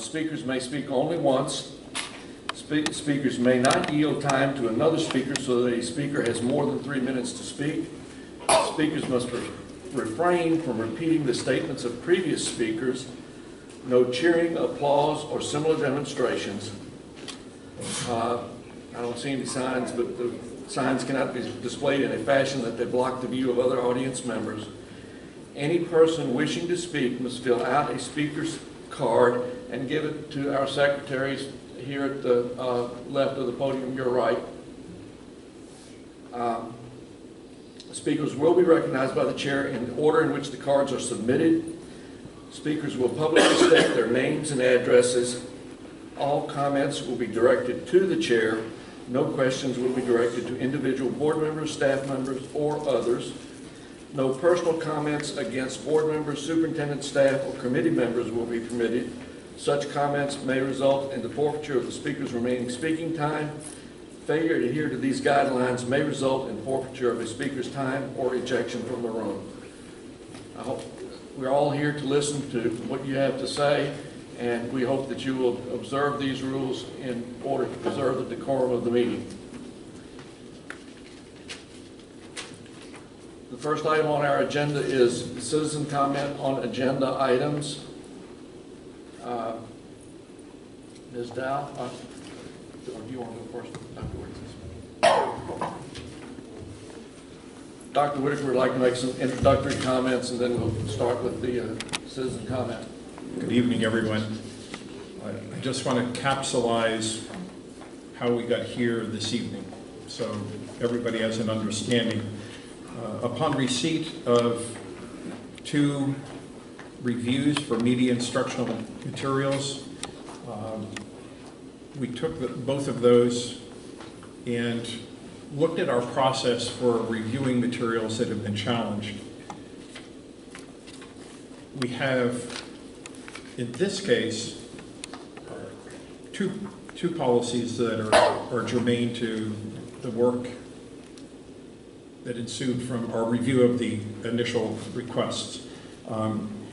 Speakers may speak only once. Speakers may not yield time to another speaker so that a speaker has more than 3 minutes to speak. Speakers must refrain from repeating the statements of previous speakers. No cheering, applause, or similar demonstrations. I don't see any signs, but the signs cannot be displayed in a fashion that they block the view of other audience members. Any person wishing to speak must fill out a speaker's card and give it to our secretaries here at the left of the podium, your right. Speakers will be recognized by the chair in the order in which the cards are submitted. Speakers will publicly state their names and addresses. All comments will be directed to the chair. No questions will be directed to individual board members, staff members, or others. No personal comments against board members, superintendent, staff, or committee members will be permitted. Such comments may result in the forfeiture of the speaker's remaining speaking time. Failure to adhere to these guidelines may result in forfeiture of a speaker's time or ejection from the room. I hope we're all here to listen to what you have to say, and we hope that you will observe these rules in order to preserve the decorum of the meeting. The first item on our agenda is citizen comment on agenda items. Ms. Dow, or do you want to go first? Dr. Whitaker would like to make some introductory comments, and then we'll start with the citizen comment. Good evening, everyone. I just want to capsulize how we got here this evening, so everybody has an understanding. Upon receipt of 2 reviews for media instructional materials, we took both of those and looked at our process for reviewing materials that have been challenged. We have, in this case, two policies that are germane to the work that ensued from our review of the initial requests.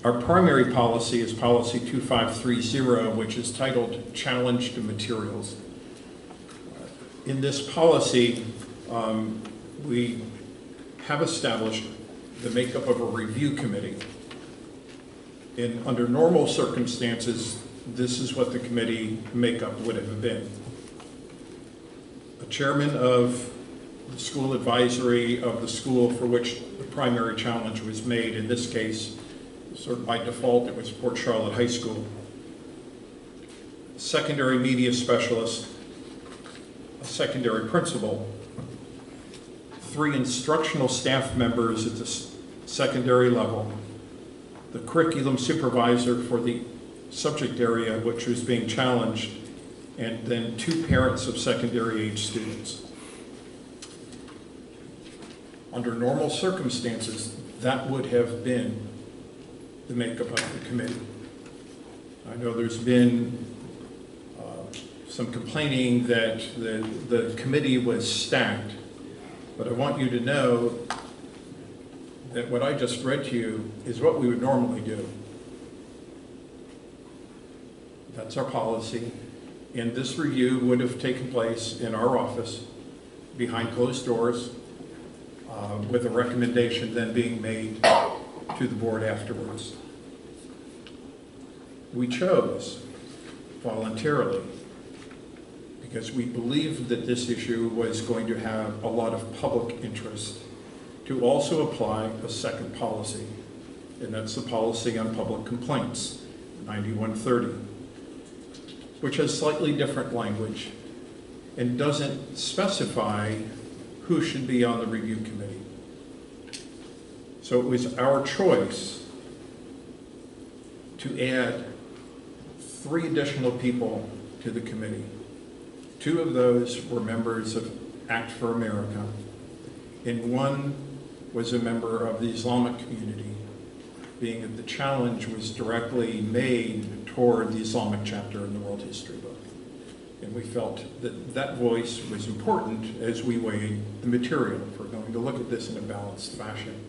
Our primary policy is policy 2530, which is titled Challenge to Materials. In this policy, we have established the makeup of a review committee. Under normal circumstances, this is what the committee makeup would have been. A chairman of the school advisory of the school for which the primary challenge was made. In this case, sort of by default, it was Port Charlotte High School. Secondary media specialist, a secondary principal, 3 instructional staff members at the secondary level, the curriculum supervisor for the subject area which was being challenged, and then 2 parents of secondary age students. Under normal circumstances, that would have been the makeup of the committee. I know there's been some complaining that the committee was stacked, but I want you to know that what I just read to you is what we would normally do. That's our policy, and this review would have taken place in our office behind closed doors, with a recommendation then being made to the board afterwards. We chose voluntarily because we believed that this issue was going to have a lot of public interest to also apply a second policy, and that's the policy on public complaints, 9130, which has slightly different language and doesn't specify who should be on the review committee. So it was our choice to add 3 additional people to the committee. 2 of those were members of Act for America, and 1 was a member of the Islamic community, being that the challenge was directly made toward the Islamic chapter in the World History book. And we felt that that voice was important as we weighed the material if we're going to look at this in a balanced fashion.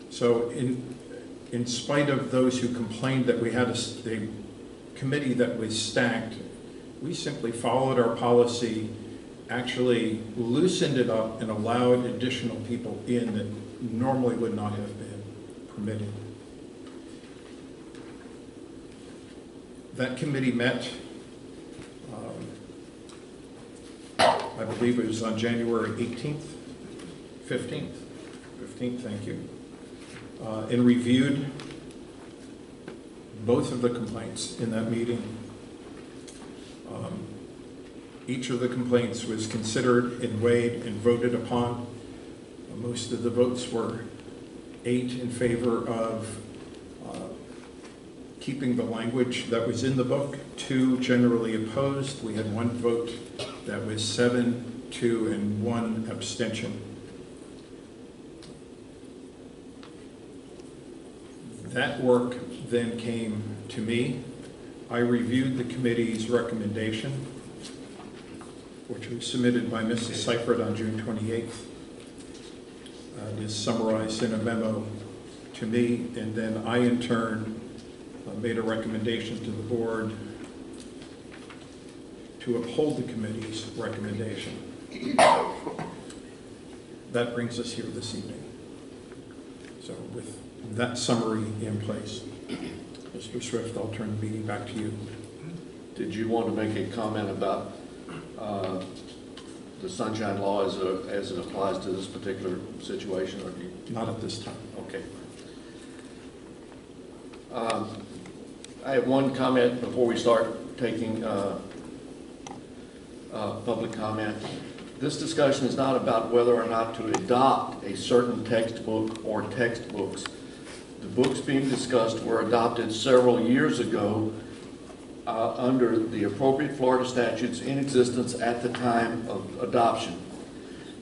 So in spite of those who complained that we had a committee that was stacked, we simply followed our policy, actually loosened it up and allowed additional people in that normally would not have been permitted. That committee met, I believe it was on January 18th, 15th, thank you, and reviewed both of the complaints in that meeting. Each of the complaints was considered and weighed and voted upon. Most of the votes were 8 in favor of keeping the language that was in the book, 2 generally opposed. We had 1 vote that was 7, 2, and 1 abstention. That work then came to me. I reviewed the committee's recommendation, which was submitted by Mrs. Seifert on June 28th. It is summarized in a memo to me, and then I in turn made a recommendation to the board to uphold the committee's recommendation. That brings us here this evening. So with that summary in place, Mr. Swift, I'll turn the meeting back to you. Did you want to make a comment about the Sunshine Law as it applies to this particular situation, or do you? Not at this time. Okay. I have one comment before we start taking public comment. This discussion is not about whether or not to adopt a certain textbook or textbooks. The books being discussed were adopted several years ago under the appropriate Florida statutes in existence at the time of adoption.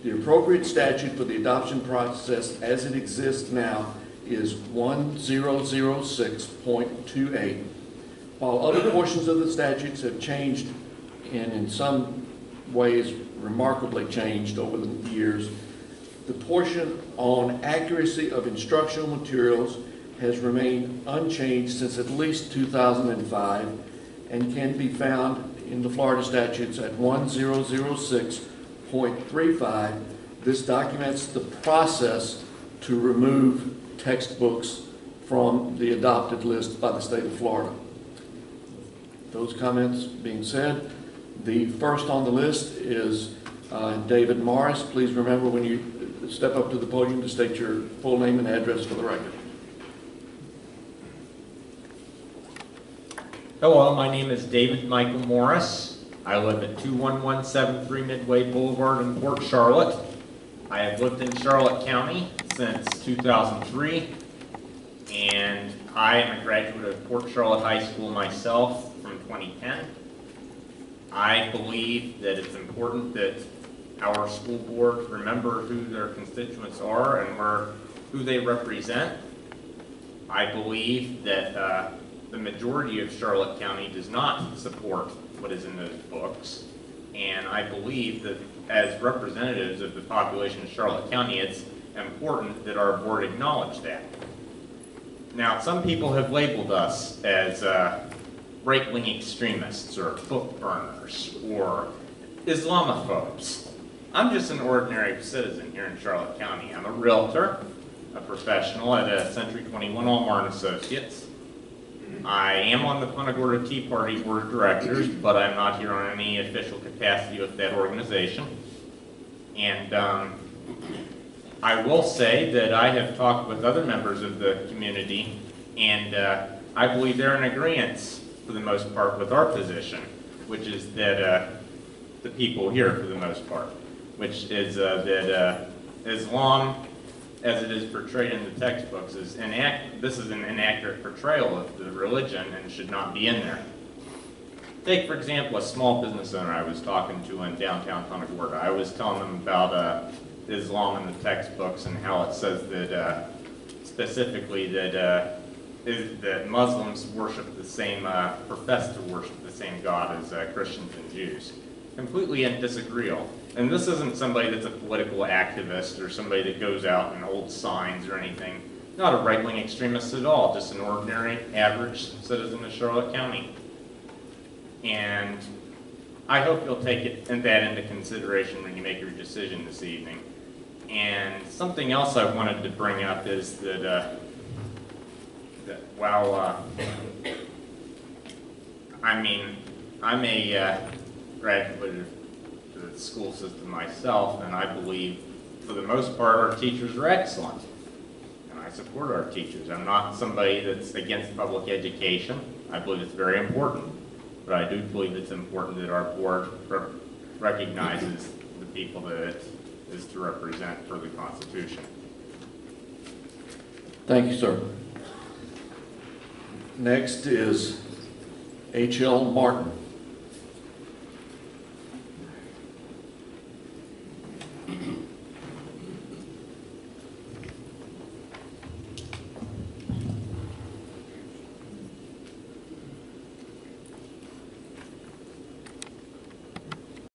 The appropriate statute for the adoption process as it exists now is 1006.28. While other portions of the statutes have changed and in some ways remarkably changed over the years, the portion on accuracy of instructional materials has remained unchanged since at least 2005 and can be found in the Florida statutes at 1006.35. This documents the process to remove textbooks from the adopted list by the state of Florida. Those comments being said, the first on the list is David Morris. Please remember when you step up to the podium to state your full name and address for the record. Hello, my name is David Michael Morris. I live at 21173 Midway Boulevard in Port Charlotte. I have lived in Charlotte County since 2003, and I am a graduate of Port Charlotte High School myself from 2010. I believe that it's important that our school board remember who their constituents are and who they represent. I believe that the majority of Charlotte County does not support what is in those books, and I believe that as representatives of the population of Charlotte County, it's important that our board acknowledge that. Now, some people have labeled us as right-wing extremists or book burners or Islamophobes. I'm just an ordinary citizen here in Charlotte County. I'm a realtor, a professional at Century 21 Allmartin Associates. I am on the Punta Gorda Tea Party Board of Directors, but I'm not here on any official capacity with that organization. And I will say that I have talked with other members of the community, and I believe they're in agreement, for the most part, with our position, which is that the people here, for the most part, which is that Islam, as it is portrayed in the textbooks, this is an inaccurate portrayal of the religion and should not be in there. Take, for example, a small business owner I was talking to in downtown Punta Gorda. I was telling them about Islam in the textbooks and how it says that, specifically that Muslims worship the same, profess to worship the same God as Christians and Jews. Completely disagreeable. And this isn't somebody that's a political activist or somebody that goes out and holds signs or anything. not a right-wing extremist at all, just an ordinary, average citizen of Charlotte County. And I hope you'll take that into consideration when you make your decision this evening. And something else I wanted to bring up is that, while, I mean, I'm a graduate of the school system myself, and I believe, for the most part, our teachers are excellent. And I support our teachers. I'm not somebody that's against public education. I believe it's very important. But I do believe it's important that our board recognizes the people that it is to represent for the Constitution. Thank you, sir. Next is H.L. Martin.